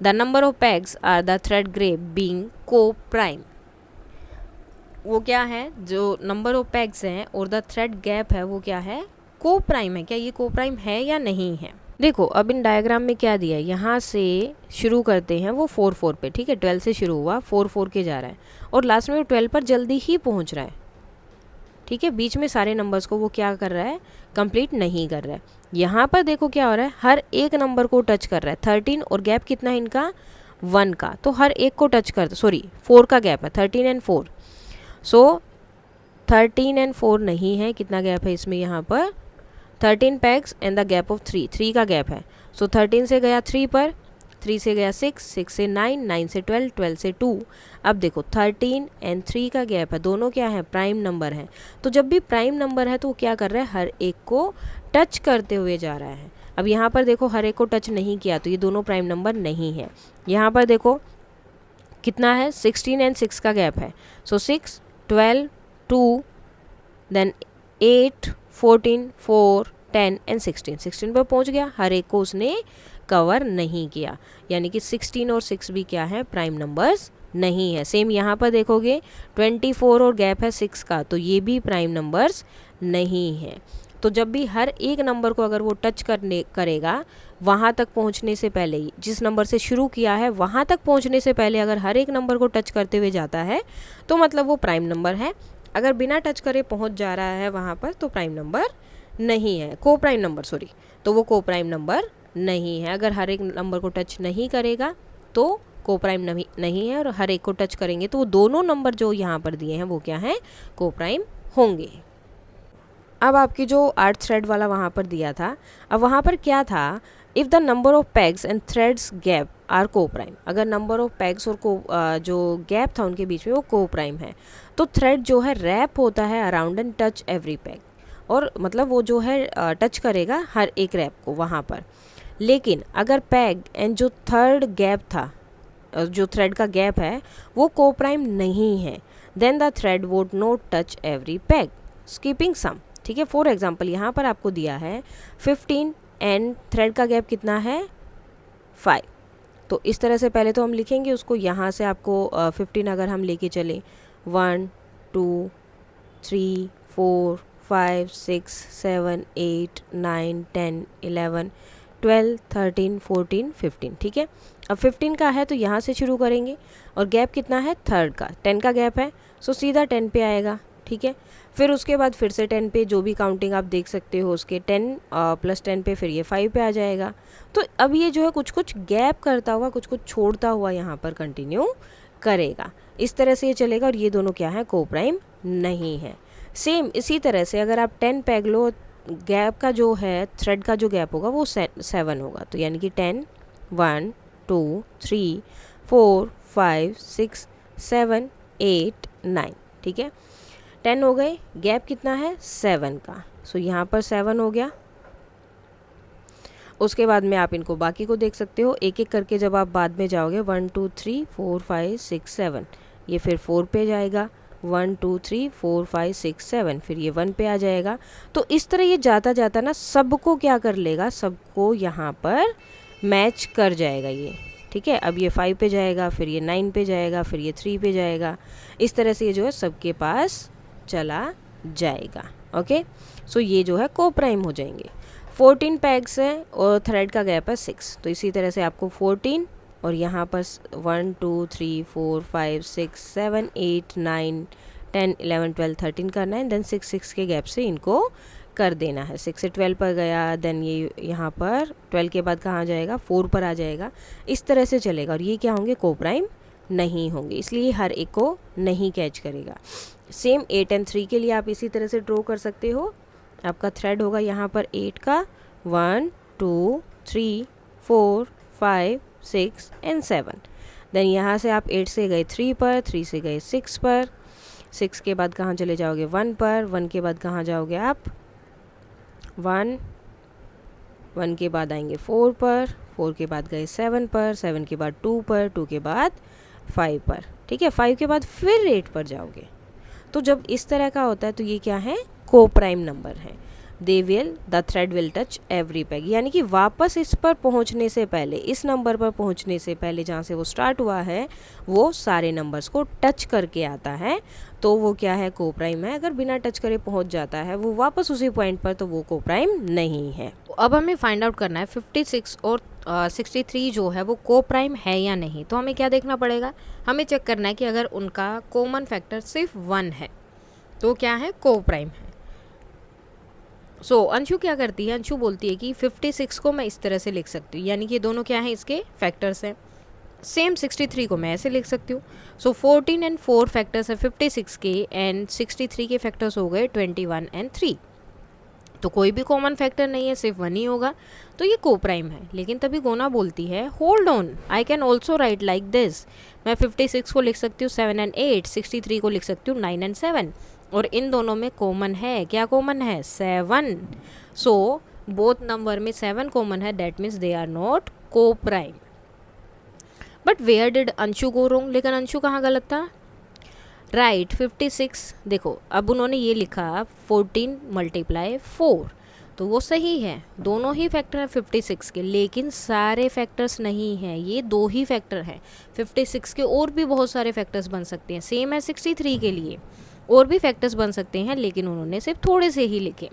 The number of pegs are the thread gap being coprime. वो क्या है? जो नंबर ऑफ पैग्स हैं और द थ्रेड गैप है वो क्या है? को प्राइम है। क्या ये को प्राइम है या नहीं है? देखो अब इन डायग्राम में क्या दिया है, यहाँ से शुरू करते हैं वो 4 4 पे, ठीक है। 12 से शुरू हुआ, 4 4 के जा रहा है और लास्ट में वो 12 पर जल्दी ही पहुँच रहा है, ठीक है। बीच में सारे नंबर्स को वो क्या कर रहा है? कंप्लीट नहीं कर रहा है। यहाँ पर देखो क्या हो रहा है, हर एक नंबर को टच कर रहा है। 13 और गैप कितना है इनका? 1 का, तो हर एक को टच कर, सॉरी 4 का गैप है, 13 एंड 4। सो 13 एंड 4 नहीं है। कितना गैप है इसमें? यहाँ पर 13 पैग्स एंड द गैप ऑफ 3, 3 का गैप है। सो 13 से गया 3 पर, 3 से गया 6, 6 से 9, 9 से 12, 12 से 2। अब देखो 13 एंड 3 का गैप है, दोनों क्या है? प्राइम नंबर है। तो जब भी प्राइम नंबर है तो वो क्या कर रहा है? हर एक को टच करते हुए जा रहा है। अब यहाँ पर देखो हर एक को टच नहीं किया तो ये दोनों प्राइम नंबर नहीं है। यहाँ पर देखो कितना है? 16 एंड 6 का गैप है। सो 6, 12, 2, देन 8, 14, 4, 10 एंड 16, 16 पर पहुँच गया। हर एक को उसने कवर नहीं किया, यानी कि 16 और 6 भी क्या है? प्राइम नंबर्स नहीं है। सेम यहाँ पर देखोगे 24 और गैप है 6 का, तो ये भी प्राइम नंबर्स नहीं है। तो जब भी हर एक नंबर को अगर वो टच करेगा वहाँ तक पहुँचने से पहले ही, जिस नंबर से शुरू किया है वहाँ तक पहुँचने से पहले अगर हर एक नंबर को टच करते हुए जाता है तो मतलब वो प्राइम नंबर है। अगर बिना टच करे पहुँच जा रहा है वहाँ पर तो प्राइम नंबर नहीं है, को प्राइम नंबर, सॉरी, तो वो को प्राइम नंबर नहीं है। अगर हर एक नंबर को टच नहीं करेगा तो को प्राइम नहीं है, और हर एक को टच करेंगे तो वो दोनों नंबर जो यहाँ पर दिए हैं वो क्या है? को प्राइम होंगे। अब आपकी जो 8 थ्रेड वाला वहाँ पर दिया था, अब वहाँ पर क्या था? If the number of pegs and threads gap are coprime, अगर नंबर ऑफ पैग्स और जो गैप था उनके बीच में वो को प्राइम है, तो थ्रेड जो है रैप होता है around and touch every peg, और मतलब वो जो है टच करेगा हर एक रैप को वहाँ पर। लेकिन अगर पैग एंड जो थर्ड गैप था, जो थ्रेड का गैप है वो को प्राइम नहीं है, then the thread would not touch every peg skipping some. ठीक है, फॉर एग्जांपल यहाँ पर आपको दिया है 15 एंड थ्रेड का गैप कितना है 5, तो इस तरह से पहले तो हम लिखेंगे उसको, यहाँ से आपको 15 अगर हम लेके चले 1 2 3 4 5 6 7 8 9 10 11 12 13 14 15। ठीक है, अब 15 का है तो यहाँ से शुरू करेंगे, और गैप कितना है थर्ड का, 10 का गैप है, सो सीधा 10 पे आएगा। ठीक है, फिर उसके बाद फिर से 10 पे, जो भी काउंटिंग आप देख सकते हो उसके 10 प्लस 10 पे फिर ये 5 पे आ जाएगा। तो अब ये जो है कुछ कुछ गैप करता हुआ, कुछ कुछ छोड़ता हुआ यहाँ पर कंटिन्यू करेगा, इस तरह से ये चलेगा, और ये दोनों क्या है को प्राइम नहीं है। सेम इसी तरह से अगर आप 10 पैग लो, गैप का जो है थ्रेड का जो गैप होगा वो 7 होगा, तो यानी कि 10 1 2 3 4 5 6 7 8 9। ठीक है, 10 हो गए, गैप कितना है 7 का, सो यहाँ पर 7 हो गया। उसके बाद में आप इनको बाकी को देख सकते हो, एक एक करके जब आप बाद में जाओगे 1 2 3 4 5 6 7, ये फिर 4 पे जाएगा, 1 2 3 4 5 6 7, फिर ये 1 पे आ जाएगा। तो इस तरह ये जाता जाता ना सबको क्या कर लेगा, सबको यहाँ पर मैच कर जाएगा ये। ठीक है, अब ये 5 पे जाएगा, फिर ये 9 पे जाएगा, फिर ये 3 पे जाएगा, इस तरह से ये जो है सबके पास चला जाएगा। ओके, सो ये जो है को प्राइम हो जाएंगे। 14 पैग्स है और थ्रेड का गैप है 6, तो इसी तरह से आपको 14 और यहाँ पर 1 2 3 4 5 6 7 8 9 10 11 12 13 करना है, देन 6 6 के गैप से इनको कर देना है। 6 से 12 पर गया, देन ये यहाँ पर 12 के बाद कहाँ जाएगा 4 पर आ जाएगा, इस तरह से चलेगा, और ये क्या होंगे को प्राइम नहीं होंगे, इसलिए हर एक को नहीं कैच करेगा। सेम 8 एंड 3 के लिए आप इसी तरह से ड्रॉ कर सकते हो। आपका थ्रेड होगा यहाँ पर 8 का 1 2 3 4 5 6 एंड 7, देन यहाँ से आप 8 से गए 3 पर, 3 से गए 6 पर, 6 के बाद कहाँ चले जाओगे 1 पर, 1 के बाद कहाँ जाओगे आप 1 के बाद आएंगे 4 पर, 4 के बाद गए 7 पर, 7 के बाद 2 पर, 2 के बाद 5 पर। ठीक है, 5 के बाद फिर 8 पर जाओगे। तो जब इस तरह का होता है तो ये क्या है को प्राइम नंबर है। The thread will touch every peg, यानी कि वापस इस पर पहुंचने से पहले, इस नंबर पर पहुंचने से पहले जहाँ से वो स्टार्ट हुआ है वो सारे नंबर्स को टच करके आता है, तो वो क्या है को प्राइम है। अगर बिना टच करे पहुंच जाता है वो वापस उसी पॉइंट पर, तो वो को प्राइम नहीं है। अब हमें फाइंड आउट करना है 56 और 63 जो है वो को प्राइम है या नहीं। तो हमें क्या देखना पड़ेगा, हमें चेक करना है कि अगर उनका कॉमन फैक्टर सिर्फ 1 है तो क्या है को प्राइम है। सो अंशु क्या करती है, अंशु बोलती है कि 56 को मैं इस तरह से लिख सकती हूँ, यानी कि दोनों क्या हैं इसके फैक्टर्स हैं। सेम 63 को मैं ऐसे लिख सकती हूँ। सो 14 एंड 4 फैक्टर्स है 56 के, एंड 63 के फैक्टर्स हो गए 21 एंड 3। तो कोई भी कॉमन फैक्टर नहीं है, सिर्फ 1 ही होगा, तो ये को प्राइम है। लेकिन तभी गोना बोलती है hold on, I can also right like this. मैं 56 को लिख सकती हूँ 7 एंड 8, 63 को लिख सकती हूँ 9 एंड 7, और इन दोनों में कॉमन है, क्या कॉमन है 7। सो बोथ नंबर में 7 कॉमन है, that means they are not coprime. But where did Anshu go wrong, लेकिन अंशु कहाँ गलत था, राइट 56। देखो अब उन्होंने ये लिखा 14 मल्टीप्लाई 4, तो वो सही है, दोनों ही फैक्टर हैं 56 के, लेकिन सारे फैक्टर्स नहीं हैं, ये 2 ही फैक्टर हैं। 56 के और भी बहुत सारे फैक्टर्स बन सकते हैं, सेम है 63 के लिए और भी फैक्टर्स बन सकते हैं, लेकिन उन्होंने सिर्फ थोड़े से ही लिखे।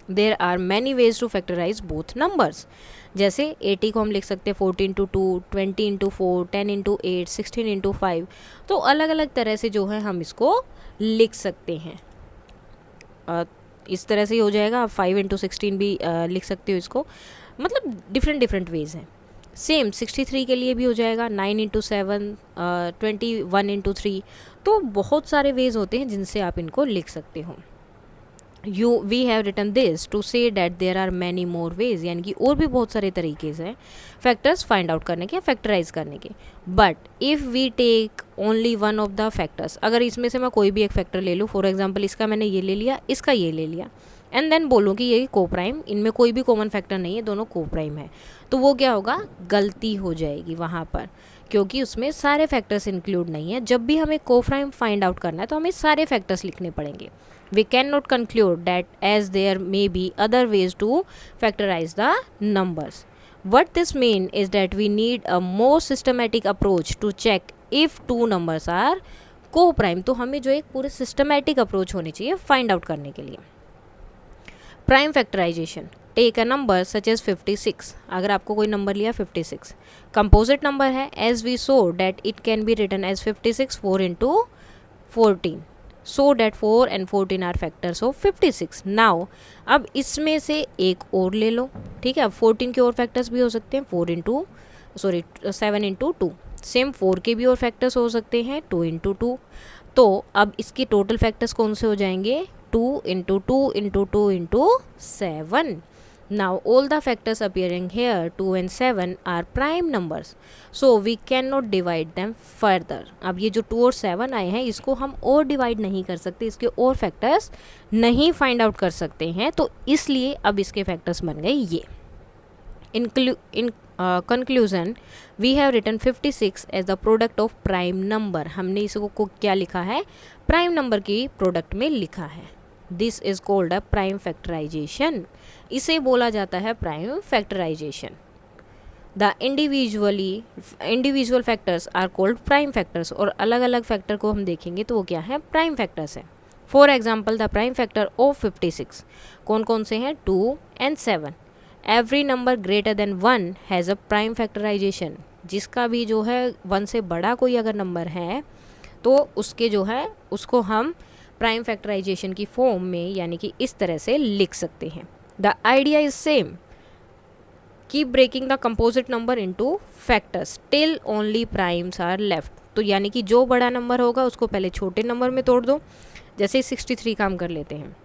There are many ways to factorize both numbers. जैसे 80 को हम लिख सकते हैं 14 इंटू 2, 20 इंटू 4, 10 इंटू 8, 16 इंटू 5। तो अलग अलग तरह से जो है हम इसको लिख सकते हैं। इस तरह से ही हो जाएगा, आप 5 इंटू 16 भी लिख सकते हो इसको, मतलब डिफरेंट डिफरेंट वेज हैं। सेम 63 के लिए भी हो जाएगा 9 इंटू 7, 21 इंटू 3। तो बहुत सारे वेज होते हैं जिनसे आप इनको लिख सकते हो। We have written this to say that there are many more ways, यानी कि और भी बहुत सारे तरीके हैं फैक्टर्स फाइंड आउट करने के, फैक्टराइज करने के. But if we take only one of the factors, अगर इसमें से मैं कोई भी एक फैक्टर ले लूँ, फॉर एग्जाम्पल इसका मैंने ये ले लिया, इसका ये ले लिया, एंड देन बोलूँ कि ये को प्राइम, इनमें कोई भी कॉमन फैक्टर नहीं है, दोनों को प्राइम है, तो वो क्या होगा, गलती हो जाएगी वहाँ पर, क्योंकि उसमें सारे फैक्टर्स इंक्लूड नहीं है. जब भी हमें को प्राइम फाइंड आउट करना है तो हमें सारे फैक्टर्स लिखने पड़ेंगे. We cannot conclude that as there may be other ways to factorize the numbers. What this means is that we need a more systematic approach to check if two numbers are co-prime. तो हमें जो एक पूरे systematic approach होनी चाहिए find out करने के लिए. Prime factorization. Take a number such as 56. अगर आपको कोई नंबर लिया 56, composite number है, as we saw that it can be written as 56 4 into 14. So that 4 and 14 are factors of 56. Now अब इसमें से एक और ले लो, ठीक है. अब 14 के और फैक्टर्स भी हो सकते हैं, 7 इंटू 2. सेम 4 के भी और फैक्टर्स हो सकते हैं, 2 इंटू 2. तो अब इसके टोटल फैक्टर्स कौन से हो जाएंगे, 2 into 2 into 2 into 7. Now all the factors appearing here 2 and 7 are prime numbers, so we cannot divide them further. अब ये जो 2 और 7 आए हैं इसको हम और डिवाइड नहीं कर सकते, इसके और फैक्टर्स नहीं फाइंड आउट कर सकते हैं, तो इसलिए अब इसके फैक्टर्स बन गए ये. In conclusion, we have written 56 as the product of prime number. हमने इसको क्या लिखा है, प्राइम नंबर की प्रोडक्ट में लिखा है. This is called a prime factorization. इसे बोला जाता है prime factorization. The individual factors are called prime factors. और अलग अलग फैक्टर को हम देखेंगे तो वो क्या है, प्राइम फैक्टर्स है. For example the prime factor of 56 कौन कौन से हैं, 2 and 7. Every number greater than 1 has a prime factorization. जिसका भी जो है 1 से बड़ा कोई अगर नंबर है तो उसके जो है उसको हम प्राइम फैक्टराइजेशन की फॉर्म में यानी कि इस तरह से लिख सकते हैं. The idea is same, keep breaking the composite number into factors till only primes are left. तो यानी कि जो बड़ा नंबर होगा उसको पहले छोटे नंबर में तोड़ दो. जैसे 63 का हम कर लेते हैं,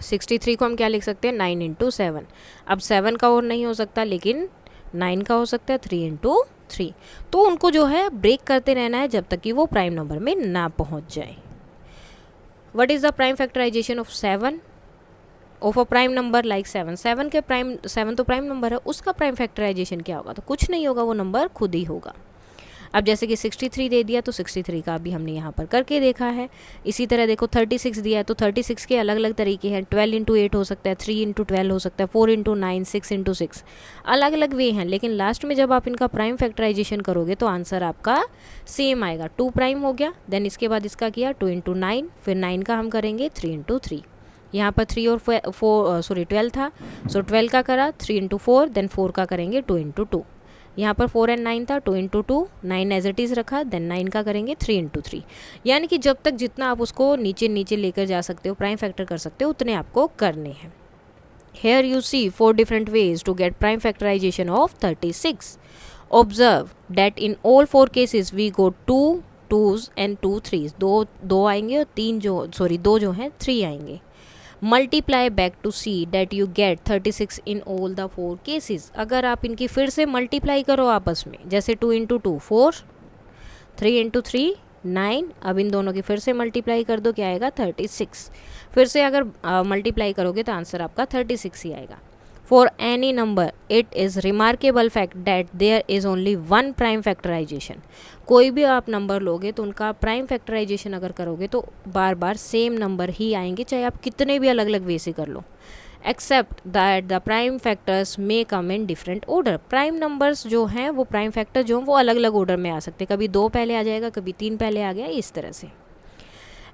63 को हम क्या लिख सकते हैं, 9 इंटू 7. अब 7 का और नहीं हो सकता लेकिन 9 का हो सकता है, 3 इंटू 3. तो उनको जो है ब्रेक करते रहना है जब तक कि वो प्राइम नंबर में ना पहुंच जाए. What is the prime factorization of 7? Of a prime number like 7. 7 तो प्राइम नंबर है, उसका प्राइम फैक्टराइजेशन क्या होगा, तो कुछ नहीं होगा, वो नंबर खुद ही होगा. अब जैसे कि 63 दे दिया तो 63 का भी हमने यहाँ पर करके देखा है. इसी तरह देखो 36 दिया है तो 36 के अलग अलग तरीके हैं. 12 इंटू 8 हो सकता है, 3 इंटू 12 हो सकता है, 4 इंटू 9, 6 इंटू 6, अलग अलग वे हैं. लेकिन लास्ट में जब आप इनका प्राइम फैक्टराइजेशन करोगे तो आंसर आपका सेम आएगा. 2 प्राइम हो गया, देन इसके बाद इसका किया 2 इंटू 9, फिर 9 का हम करेंगे 3 इंटू 3. यहाँ पर 3 और 12 था, सो 12 का करा 3 इंटू 4, देन 4 का करेंगे 2 इंटू 2. यहाँ पर 4 एंड 9 था, 2 इंटू 2, 9 एज इट इज़ रखा, देन 9 का करेंगे 3 इंटू 3. यानी कि जब तक जितना आप उसको नीचे नीचे लेकर जा सकते हो, प्राइम फैक्टर कर सकते हो, उतने आपको करने हैं. Here you see 4 different ways to get prime factorization of 36. Observe that in all 4 cases we go 2 2s and 2 3s. दो आएंगे और 2 जो हैं 3 आएंगे. Multiply back to see that you get 36 in all the 4 cases. अगर आप इनकी फिर से मल्टीप्लाई करो आपस में, जैसे 2 इंटू 2 4, 3 इंटू 3 9. अब इन दोनों की फिर से मल्टीप्लाई कर दो, क्या आएगा 36. फिर से अगर मल्टीप्लाई करोगे तो आंसर आपका 36 ही आएगा. For any number it is remarkable fact that there is only 1 prime factorization. कोई भी आप नंबर लोगे तो उनका प्राइम फैक्टराइजेशन अगर करोगे तो बार बार सेम नंबर ही आएंगे, चाहे आप कितने भी अलग अलग वे से कर लो. Except that the prime factors may come in different order. Prime numbers जो हैं वो प्राइम फैक्टर जो हैं वो अलग अलग ऑर्डर में आ सकते हैं. कभी 2 पहले आ जाएगा, कभी 3 पहले आ गया, इस तरह से.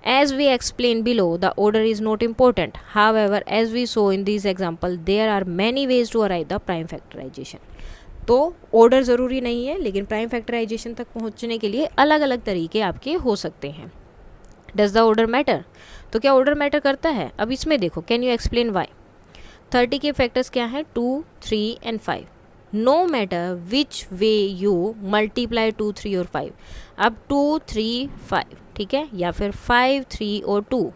As we explained below, the order is not important. However, as we saw in this example, there are many ways to arrive the prime factorization. तो ऑर्डर ज़रूरी नहीं है, लेकिन प्राइम फैक्टराइजेशन तक पहुंचने के लिए अलग अलग तरीके आपके हो सकते हैं. Does the order matter? तो क्या ऑर्डर मैटर करता है? अब इसमें देखो, कैन यू एक्सप्लेन वाई. 30 के फैक्टर्स क्या हैं, 2 3 and 5. No matter which way you multiply 2 3 और 5. अब 2 3 5, ठीक है, या फिर 5 3 और 2.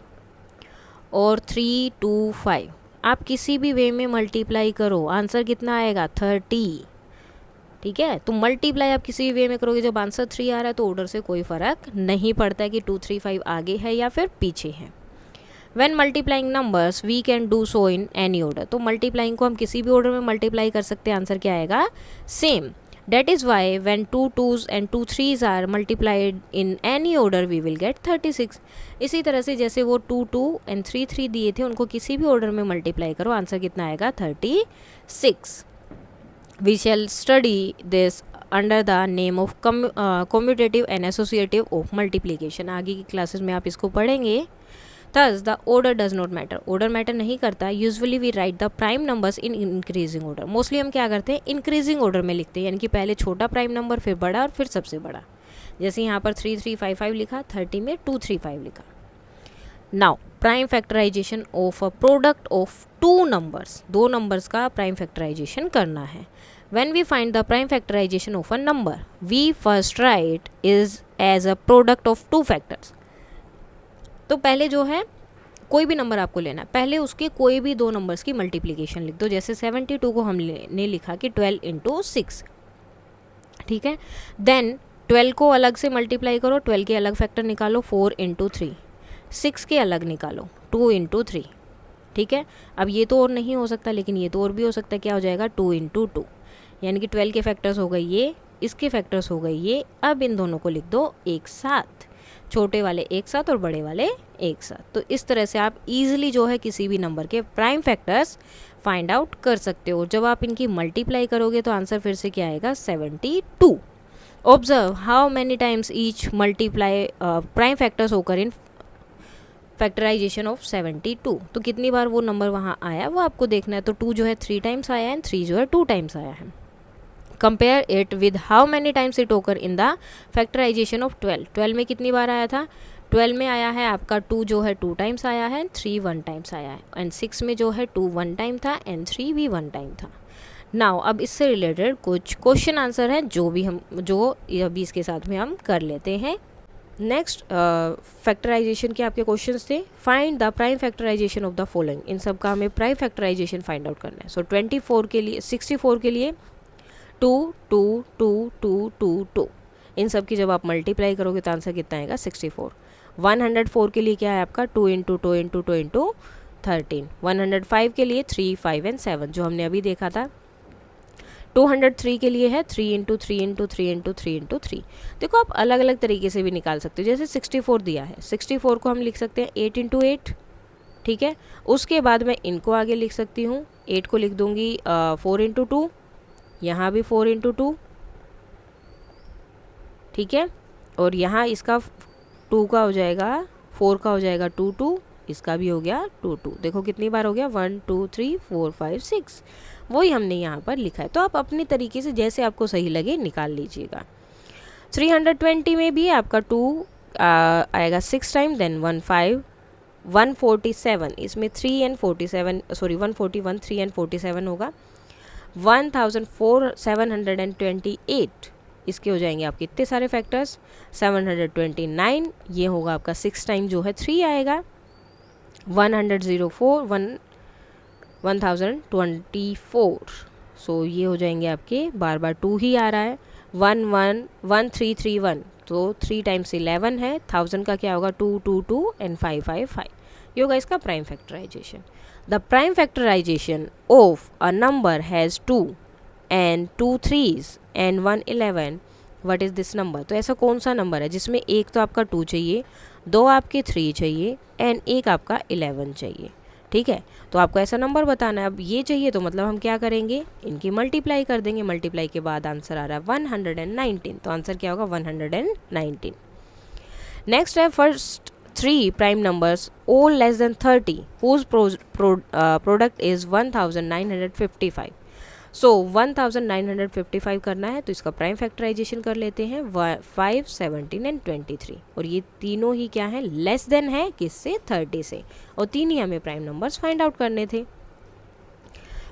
और 3, 2, 5 आप किसी भी वे में मल्टीप्लाई करो, आंसर कितना आएगा 30। ठीक है, तो मल्टीप्लाई आप किसी भी वे में करोगे, जब आंसर 3 आ रहा है तो ऑर्डर से कोई फ़र्क नहीं पड़ता है कि 2, 3, 5 आगे है या फिर पीछे है। When multiplying numbers we can do so in any order, तो मल्टीप्लाइंग को हम किसी भी ऑर्डर में मल्टीप्लाई कर सकते हैं, आंसर क्या आएगा same. That is why when 2 2s and 2 3s are multiplied in any order we will get 36। इसी तरह से जैसे वो 2 2 and 3 3 दिए थे, उनको किसी भी ऑर्डर में मल्टीप्लाई करो, आंसर कितना आएगा 36। We shall study this under the name of commutative and associative of multiplication। आगे की क्लासेस में आप इसको पढ़ेंगे। Thus the order does not matter, order matter नहीं करता। Usually we write the prime numbers in increasing order, mostly हम क्या करते हैं इंक्रीजिंग ऑर्डर में लिखते हैं, यानी कि पहले छोटा प्राइम नंबर फिर बड़ा और फिर सबसे बड़ा। जैसे यहाँ पर 3 3 5 5 लिखा, 30 में 2 3 5 लिखा। Now prime factorization of a product of two numbers, दो नंबर्स का प्राइम फैक्टराइजेशन करना है। When we find the prime factorization of a number, we first write is as a product of two factors। तो पहले जो है कोई भी नंबर आपको लेना है, पहले उसके कोई भी दो नंबर्स की मल्टीप्लिकेशन लिख दो। जैसे 72 को हमने लिखा कि 12 × 6, ठीक है। देन 12 को अलग से मल्टीप्लाई करो, 12 के अलग फैक्टर निकालो, 4 × 3, 6 के अलग निकालो, 2 × 3, ठीक है। अब ये तो और नहीं हो सकता, लेकिन ये तो और भी हो सकता है, क्या हो जाएगा 2 × 2, यानी कि 12 के फैक्टर्स हो गए ये, इसके फैक्टर्स हो गए ये। अब इन दोनों को लिख दो एक साथ, छोटे वाले एक साथ और बड़े वाले एक साथ। तो इस तरह से आप इजीली जो है किसी भी नंबर के प्राइम फैक्टर्स फाइंड आउट कर सकते हो। जब आप इनकी मल्टीप्लाई करोगे तो आंसर फिर से क्या आएगा 72। Observe how many times each multiply prime factors होकर इन फैक्टराइजेशन ऑफ 72। तो कितनी बार वो नंबर वहाँ आया वो आपको देखना है। तो 2 जो है 3 टाइम्स आया है, 3 जो है 2 टाइम्स आया है। Compare it with how many times it ओकर इन द फैक्टराइजेशन ऑफ 12। 12 में कितनी बार आया था, 12 में आया है आपका 2 जो है 2 टाइम्स आया है, 3 1 टाइम्स आया है, एंड 6 में जो है 2 1 टाइम था एंड 3 भी 1 टाइम था। नाउ अब इससे रिलेटेड कुछ क्वेश्चन आंसर है जो अभी इसके साथ में हम कर लेते हैं। नेक्स्ट फैक्टराइजेशन के आपके क्वेश्चंस थे। Find the prime factorization of the following, इन सब का हमें प्राइम फैक्टराइजेशन फाइंड आउट करना है। सो 24 के लिए 64 के लिए 2 2 2 2 2 2, इन सब की जब आप मल्टीप्लाई करोगे तो आंसर कितना आएगा 64। 104 के लिए क्या है आपका 2 × 2 × 2 × 13। 105 के लिए 3 5 एंड 7 जो हमने अभी देखा था। 203 के लिए है 3 × 3 × 3 × 3 × 3। देखो आप अलग अलग तरीके से भी निकाल सकते हो। जैसे 64 दिया है, 64 को हम लिख सकते हैं 8 × 8, ठीक है। उसके बाद मैं इनको आगे लिख सकती हूँ, 8 को लिख दूँगी 4 × 2, यहाँ भी 4 × 2, ठीक है। और यहाँ इसका 2 का हो जाएगा, 4 का हो जाएगा 2 2, इसका भी हो गया 2 2। देखो कितनी बार हो गया 1 2 3 4 5 6, वही हमने यहाँ पर लिखा है। तो आप अपनी तरीके से जैसे आपको सही लगे निकाल लीजिएगा। 320 में भी आपका 2 आएगा 6 टाइम, देन 1 5, 147, इसमें 3 एंड 47 सॉरी 141 3 एंड 47 होगा। 1728 इसके हो जाएंगे आपके इतने सारे फैक्टर्स। 729 ये होगा आपका 6 टाइम जो है 3 आएगा। 1024 1024 सो ये हो जाएंगे आपके, बार बार 2 ही आ रहा है। 1331 तो 3 टाइम्स 11 है। 1000 का क्या होगा 2 2 2 एंड 5 5 5, ये होगा इसका prime factorization. The prime factorization of a number has 2 and 2 3s and 1 11, what is this number. तो ऐसा कौन सा नंबर है जिसमें एक तो आपका 2 चाहिए, 2 आपके 3 चाहिए एंड एक आपका 11 चाहिए, ठीक है। तो आपको ऐसा नंबर बताना है। अब ये चाहिए तो मतलब हम क्या करेंगे, इनकी मल्टीप्लाई कर देंगे। मल्टीप्लाई के बाद आंसर आ रहा है 119, तो आंसर क्या होगा 119। नेक्स्ट है first 3 prime numbers all less than 30 whose product is 1955। सो 1955 करना है तो इसका प्राइम फैक्टराइजेशन कर लेते हैं 5 17 एंड 23। और ये तीनों ही क्या है लेस देन है किससे 30 से, और तीन ही हमें प्राइम नंबर्स फाइंड आउट करने थे।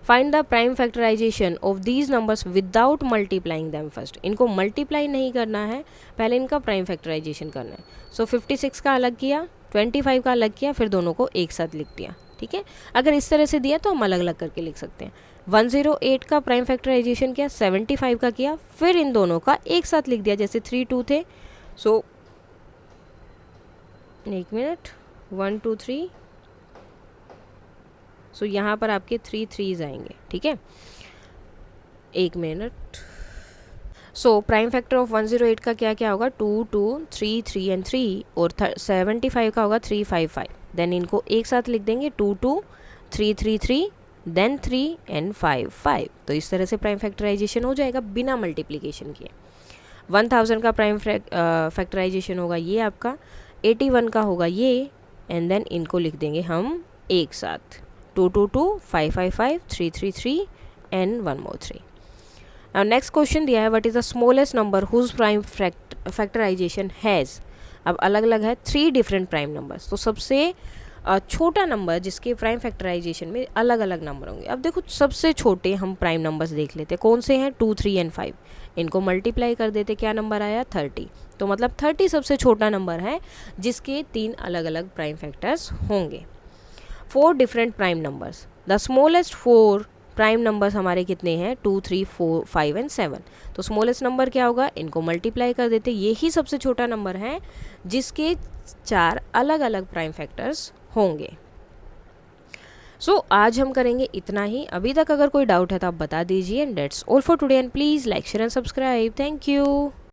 Find the prime factorization of these numbers without multiplying them first. इनको मल्टीप्लाई नहीं करना है, पहले इनका प्राइम फैक्टराइजेशन करना है। सो 56 का अलग किया, 25 का अलग किया, फिर दोनों को एक साथ लिख दिया, ठीक है। अगर इस तरह से दिया तो हम अलग अलग करके लिख सकते हैं। 108 का प्राइम फैक्टराइजेशन किया, 75 का किया, फिर इन दोनों का एक साथ लिख दिया, जैसे 3 2 थे। सो एक मिनट, 1 2 3, सो यहाँ पर आपके 3 3s आएंगे, ठीक है। एक minute. So prime factor of 108 का क्या क्या होगा, 2 2 3 3 एंड 3, और 75 का होगा 3 5 5। देन इनको एक साथ लिख देंगे, 2 2 3 3 3, देन 3 एंड 5 5। तो इस तरह से प्राइम फैक्टराइजेशन हो जाएगा बिना मल्टीप्लिकेशन किए। 1000 का प्राइम फैक्टराइजेशन होगा ये आपका, 81 का होगा ये, एंड देन इनको लिख देंगे हम एक साथ, 2 2 2 5 5 5 3 3 3 एंड 1 more 3। नेक्स्ट क्वेश्चन दिया है, what is the smallest number whose prime factorization has, अब अलग अलग है 3 डिफरेंट प्राइम नंबर्स। तो सबसे छोटा नंबर जिसके प्राइम फैक्टराइजेशन में अलग अलग नंबर होंगे। अब देखो सबसे छोटे हम प्राइम नंबर्स देख लेते हैं, कौन से हैं, 2 3 एंड 5। इनको मल्टीप्लाई कर देते, क्या नंबर आया, 30। तो मतलब 30 सबसे छोटा नंबर है जिसके 3 अलग अलग प्राइम फैक्टर्स होंगे। 4 different prime numbers, the smallest 4 prime numbers हमारे कितने हैं, 2 3 4 5 एंड 7। तो स्मॉलेस्ट नंबर क्या होगा, इनको मल्टीप्लाई कर देते, यही सबसे छोटा नंबर है जिसके 4 अलग अलग प्राइम फैक्टर्स होंगे। सो आज हम करेंगे इतना ही। अभी तक अगर कोई डाउट है तो आप बता दीजिए। And that's all for today, and please like share and subscribe. Thank you.